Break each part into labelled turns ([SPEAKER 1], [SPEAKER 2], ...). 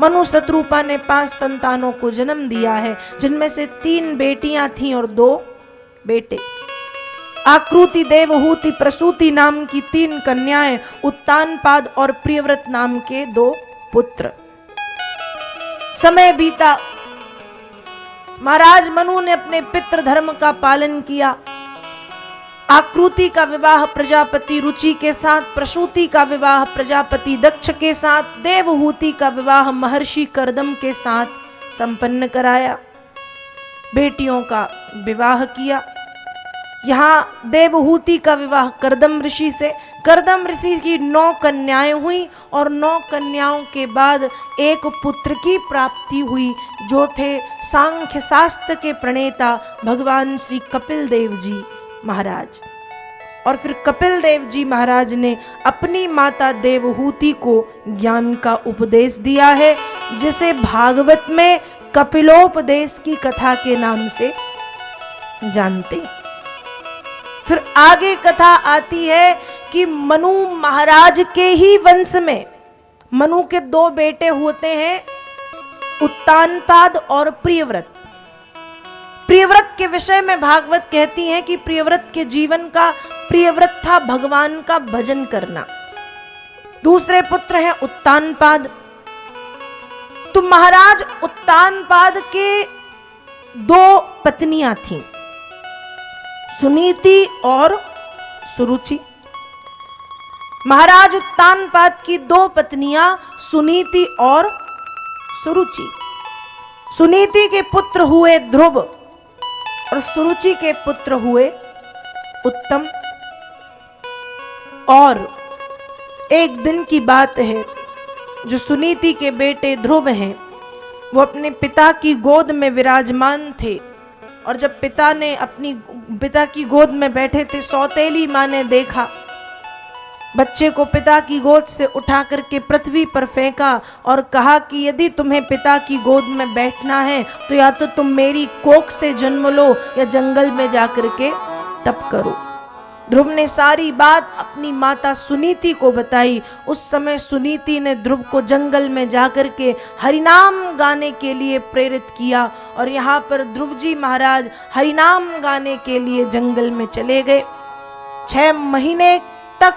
[SPEAKER 1] मनु शत्रुपा ने 5 संतानों को जन्म दिया है, जिनमें से 3 बेटियां थीं और 2 बेटे। आकृति, देवहूति, प्रसूति नाम की 3 कन्याएं, उत्तानपाद और प्रियव्रत नाम के 2 पुत्र। समय बीता, महाराज मनु ने अपने पितृ धर्म का पालन किया। आकृति का विवाह प्रजापति रुचि के साथ, प्रसूति का विवाह प्रजापति दक्ष के साथ, देवहूति का विवाह महर्षि कर्दम के साथ संपन्न कराया। बेटियों का विवाह किया। यहाँ देवहूति का विवाह कर्दम ऋषि से, कर्दम ऋषि की 9 कन्याएं हुई और 9 कन्याओं के बाद एक पुत्र की प्राप्ति हुई, जो थे सांख्य शास्त्र के प्रणेता भगवान श्री कपिल देव जी महाराज। और फिर कपिल देव जी महाराज ने अपनी माता देवहूति को ज्ञान का उपदेश दिया है, जिसे भागवत में कपिलोपदेश की कथा के नाम से जानते हैं। फिर आगे कथा आती है कि मनु महाराज के ही वंश में मनु के 2 बेटे होते हैं, उत्तानपाद और प्रियव्रत। प्रियव्रत के विषय में भागवत कहती है कि प्रियव्रत के जीवन का प्रियव्रत था भगवान का भजन करना। दूसरे पुत्र हैं उत्तानपाद। तो महाराज उत्तानपाद के 2 पत्नियां थीं, सुनीति और सुरुचि। महाराज उत्तानपाद की 2 पत्नियां सुनीति और सुरुचि। सुनीति के पुत्र हुए ध्रुव और सुरुचि के पुत्र हुए उत्तम। और एक दिन की बात है, जो सुनीति के बेटे ध्रुव हैं, वो अपने पिता की गोद में विराजमान थे। और जब पिता की गोद में बैठे थे, सौतेली माँ ने देखा, बच्चे को पिता की गोद से उठा करके पृथ्वी पर फेंका और कहा कि यदि तुम्हें पिता की गोद में बैठना है तो या तो तुम मेरी कोख से जन्म लो या जंगल में जाकर के तप करो। ध्रुव ने सारी बात अपनी माता सुनीति को बताई। उस समय सुनीति ने ध्रुव को जंगल में जाकर के हरिनाम गाने के लिए प्रेरित किया और यहाँ पर ध्रुव जी महाराज हरिनाम गाने के लिए जंगल में चले गए। 6 महीने तक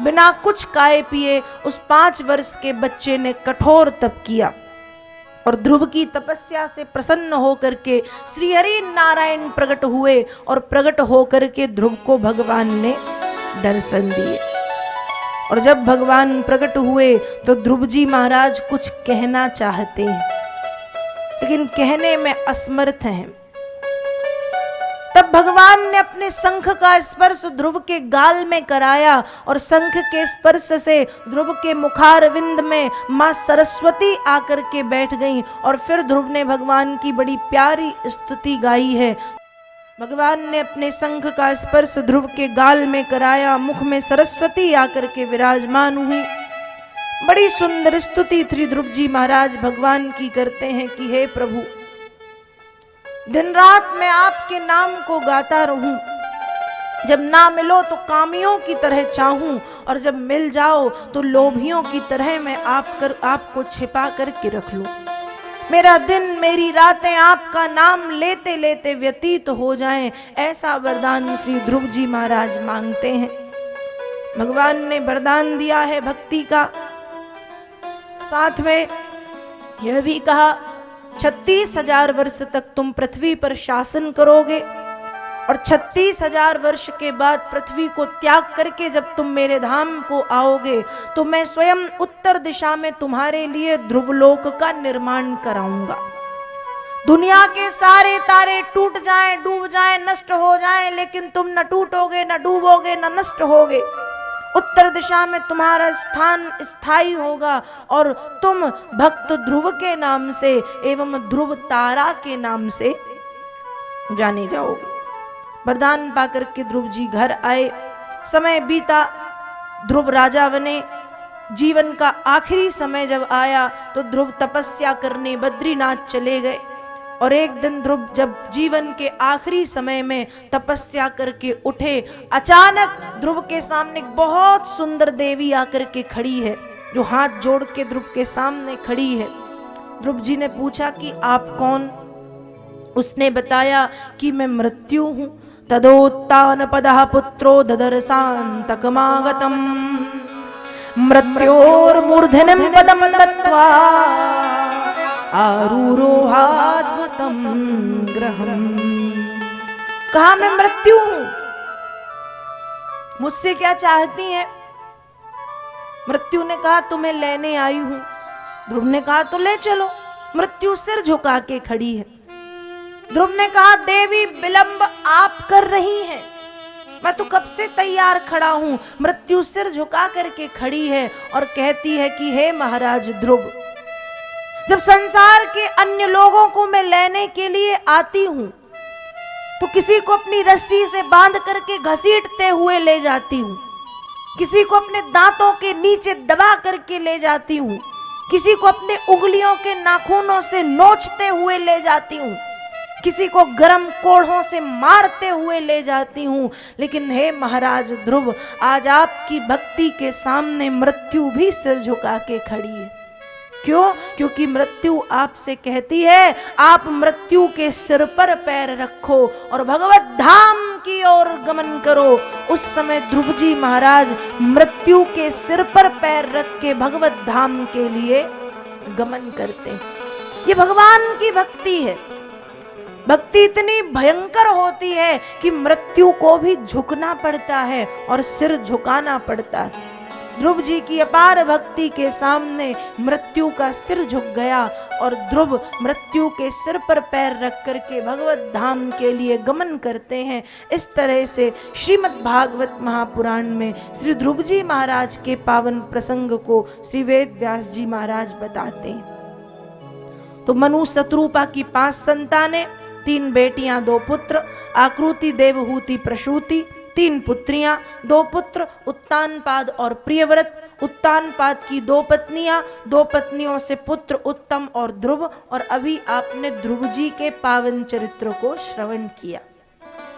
[SPEAKER 1] बिना कुछ खाए पिए उस 5 वर्ष के बच्चे ने कठोर तप किया और ध्रुव की तपस्या से प्रसन्न होकर के श्री हरि नारायण प्रकट हुए और प्रकट होकर के ध्रुव को भगवान ने दर्शन दिए। और जब भगवान प्रकट हुए तो ध्रुव जी महाराज कुछ कहना चाहते हैं, लेकिन कहने में असमर्थ हैं। तब भगवान ने अपने शंख का स्पर्श ध्रुव के गाल में कराया और शंख के स्पर्श से ध्रुव के मुखारविंद में मां सरस्वती आकर के बैठ गईं। और फिर ध्रुव ने भगवान की बड़ी प्यारी स्तुति गाई है। भगवान ने अपने शंख का स्पर्श ध्रुव के गाल में कराया, मुख में सरस्वती आकर के विराजमान हुई। बड़ी सुंदर स्तुति श्री ध्रुव जी महाराज भगवान की करते हैं कि हे प्रभु, दिन रात मैं आपके नाम को गाता रहूं, जब ना मिलो तो कामियों की तरह चाहूं और जब मिल जाओ तो लोभियों की तरह मैं आपको छिपा करके रख लूं। मेरा दिन मेरी रातें आपका नाम लेते लेते व्यतीत हो जाएं, ऐसा वरदान श्री ध्रुव जी महाराज मांगते हैं। भगवान ने वरदान दिया है भक्ति का, साथ में यह भी कहा 36,000 वर्ष तक तुम पृथ्वी पर शासन करोगे और 36,000 वर्ष के बाद पृथ्वी को त्याग करके जब तुम मेरे धाम को आओगे तो मैं स्वयं उत्तर दिशा में तुम्हारे लिए ध्रुवलोक का निर्माण कराऊंगा। दुनिया के सारे तारे टूट जाएं, डूब जाएं, नष्ट हो जाएं, लेकिन तुम न टूटोगे, न डूबोगे, न नष्ट होगे। उत्तर दिशा में तुम्हारा स्थान स्थायी होगा और तुम भक्त ध्रुव के नाम से एवं ध्रुव तारा के नाम से जाने जाओगे। वरदान पाकर के ध्रुव जी घर आए। समय बीता, ध्रुव राजा बने। जीवन का आखिरी समय जब आया तो ध्रुव तपस्या करने बद्रीनाथ चले गए। और एक दिन ध्रुव जब जीवन के आखिरी समय में तपस्या करके उठे, अचानक ध्रुव के सामने एक बहुत सुंदर देवी आकर के खड़ी है, जो हाथ जोड़ के ध्रुव के सामने खड़ी है। ध्रुव जी ने पूछा कि आप कौन? उसने बताया कि मैं मृत्यु हूं। तदोत्तान पदः पुत्रो ददर्शान्तकमागतम् मृत्योर्मूर्धन्यं पदं दत्त्वा आरूरोहाद्भुतं ग्रहम्। कहा मैं मृत्यु हूं, मुझसे क्या चाहती है? मृत्यु ने कहा तुम्हें लेने आई हूं। ध्रुव ने कहा तो ले चलो। मृत्यु सिर झुका के खड़ी है। ध्रुव ने कहा देवी विलंब आप कर रही हैं, मैं तो कब से तैयार खड़ा हूं। मृत्यु सिर झुका करके खड़ी है और कहती है कि हे महाराज ध्रुव, जब संसार के अन्य लोगों को मैं लेने के लिए आती हूं तो किसी को अपनी रस्सी से बांध करके घसीटते हुए ले जाती हूं, किसी को अपने दांतों के नीचे दबा करके ले जाती हूं, किसी को अपने उंगलियों के नाखूनों से नोचते हुए ले जाती हूं, किसी को गरम कोड़ों से मारते हुए ले जाती हूं। लेकिन हे महाराज ध्रुव, आज आपकी भक्ति के सामने मृत्यु भी सिर झुका के खड़ी है। क्यों? क्योंकि मृत्यु आपसे कहती है आप मृत्यु के सिर पर पैर रखो और भगवत धाम की ओर गमन करो। उस समय ध्रुव जी महाराज मृत्यु के सिर पर पैर रख के भगवत धाम के लिए गमन करते हैं। ये भगवान की भक्ति है। भक्ति इतनी भयंकर होती है कि मृत्यु को भी झुकना पड़ता है और सिर झुकाना पड़ता है। ध्रुव जी की अपार भक्ति के सामने मृत्यु का सिर झुक गया और ध्रुव मृत्यु के सिर पर पैर रख करके भगवत धाम के लिए गमन करते हैं। इस तरह से श्रीमद् भागवत महापुराण में श्री ध्रुव जी महाराज के पावन प्रसंग को श्री वेद व्यास जी महाराज बताते हैं। तो मनु शत्रुपा की 5 संतानें, 3 बेटियां 2 पुत्र, आकृति देवहूति प्रसूति 3 पुत्रियां 2 पुत्र, उत्तानपाद और प्रियव्रत। उत्तानपाद की 2 पत्नियां, 2 पत्नियों से पुत्र उत्तम और ध्रुव। और अभी आपने ध्रुव जी के पावन चरित्र को श्रवण किया।